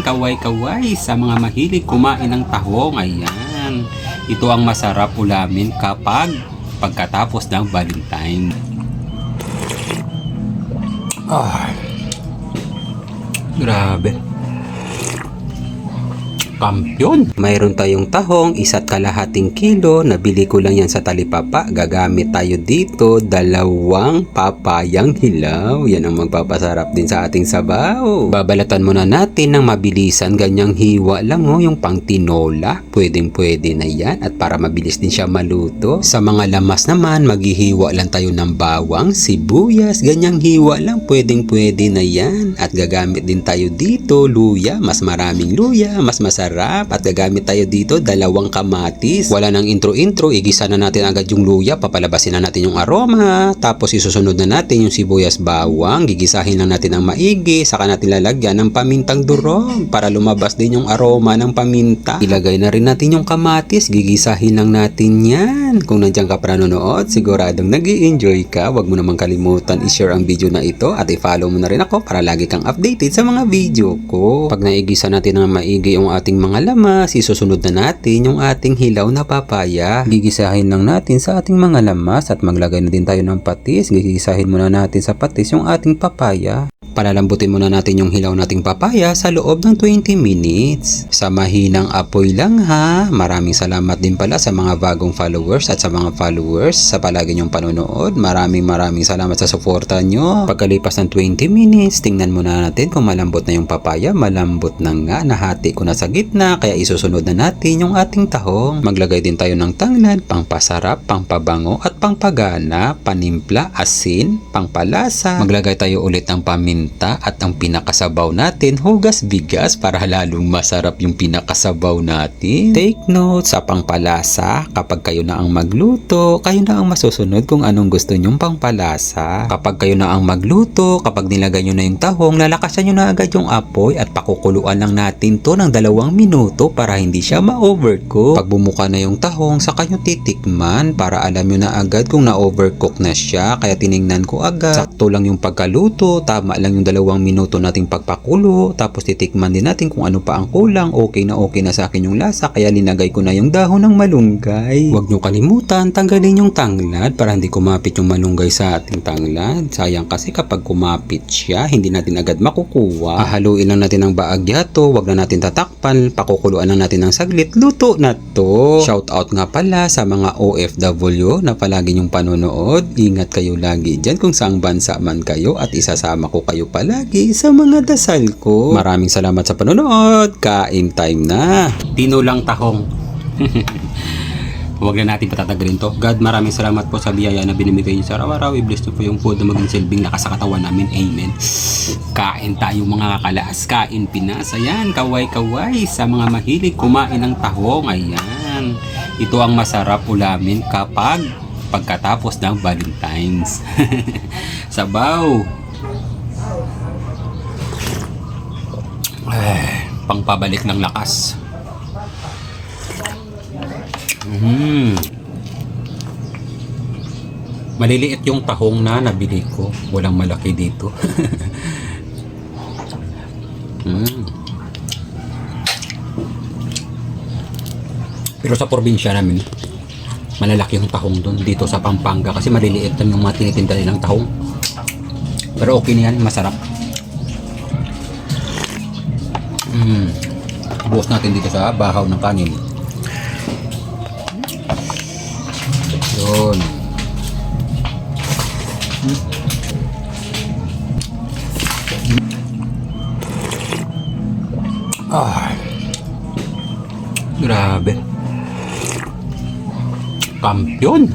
Kaway-kaway sa mga mahilig kumain ng tahong. Ayan. Ito ang masarap ulamin kapag pagkatapos ng Valentine. Grabe. Kampiyon. Mayroon tayong tahong 1.5 kilo. Nabili ko lang yan sa talipapa. Gagamit tayo dito 2 papayang hilaw. Yan ang magpapasarap din sa ating sabaw. Babalatan muna natin ng mabilisan. Ganyang hiwa lang yung pang tinola. Pwedeng pwede na yan. At para mabilis din siya maluto. Sa mga lamas naman, maghihiwa lang tayo ng bawang, sibuyas. Ganyang hiwa lang. Pwedeng pwede na yan. At gagamit din tayo dito luya. Mas maraming luya. Mas masarap. At gagamit tayo dito 2 kamatis. Wala nang intro-intro, igisa na natin agad yung luya, papalabasin na natin yung aroma, tapos isusunod na natin yung sibuyas bawang, gigisahin lang natin ang maigi, saka natin lalagyan ng pamintang durog para lumabas din yung aroma ng paminta. Ilagay na rin natin yung kamatis, gigisahin lang natin yan. Kung nandiyan ka para nanonood, siguradong nag-i-enjoy ka. Huwag mo naman kalimutan i-share ang video na ito at i-follow mo na rin ako para lagi kang updated sa mga video ko. Pag naigisa natin ng maigi yung ating mga lamas, isusunod na natin yung ating hilaw na papaya. Gigisahin lang natin sa ating mga lamas at maglagay na din tayo ng patis. Gigisahin muna natin sa patis yung ating papaya. Palalambutin muna natin yung hilaw nating papaya sa loob ng 20 minutes. Sa mahinang apoy lang ha. Maraming salamat din pala sa mga bagong followers at sa mga followers sa palagi nyong panonood. Maraming salamat sa suporta nyo. Pagkalipas ng 20 minutes, tingnan muna natin kung malambot na yung papaya. Malambot na nga. Nahati ko na sa gitna kaya isusunod na natin yung ating tahong. Maglagay din tayo ng tanglad, pangpasarap, pangpabango at pangpagana, panimpla, asin, pangpalasa. Maglagay tayo ulit ng paminta at ang pinakasabaw natin, hugas bigas para lalong masarap yung pinakasabaw natin. Take note sa pangpalasa, kapag kayo na ang magluto, kayo na ang masusunod kung anong gusto nyong pangpalasa. Kapag kayo na ang magluto, kapag nilagay nyo na yung tahong, lalakasan nyo na agad yung apoy at pakukuluan lang natin to ng 2 minuto para hindi siya ma-overcook. Pag bumuka na yung tahong, saka nyo titikman para alam nyo na agad kung na-overcook na siya. Kaya tiningnan ko agad, sakto lang yung pagkaluto, tama lang yung 2 minuto nating pagpakulo, tapos titikman din natin kung ano pa ang kulang. Okay na sa akin yung lasa, kaya linagay ko na yung dahon ng malunggay. Huwag nyo kalimutan, tanggalin yung tanglad para hindi kumapit yung malunggay sa ating tanglad. Sayang kasi kapag kumapit siya, hindi natin agad makukuha. Hahaluin lang natin ang baagyato, huwag na natin tatakpan, pakukuluan lang natin ng saglit, luto na to. Shout out nga pala sa mga OFW na palagi yung panonood. Ingat kayo lagi dyan kung saang bansa man kayo at isasama ko kayo palagi sa mga dasal ko. Maraming salamat sa panonood. Kain time na. Tinulang tahong. Huwag na natin patatagalin to. God, maraming salamat po sa biyaya na binibigay niyo sa araw-araw. I-bless niyo po yung food na maging silbing lakas sa katawan namin. Amen. Kain tayo mga kakalaas. Kain Pinas. Ayan, kaway-kaway sa mga mahilig kumain ng tahong. Ayan. Ito ang masarap ulamin kapag pagkatapos ng Valentine's. Sabaw. Pangpabalik ng lakas. Maliliit yung tahong na nabili ko. Walang malaki dito. Pero sa probinsya namin, malalaki yung tahong doon. Dito sa Pampanga kasi maliliit lang yung mga tinitinda nilang tahong. Pero okay na yan, masarap. Buhos natin dito sa bahaw ng kanin. Yun. Grabe. Kampiyon.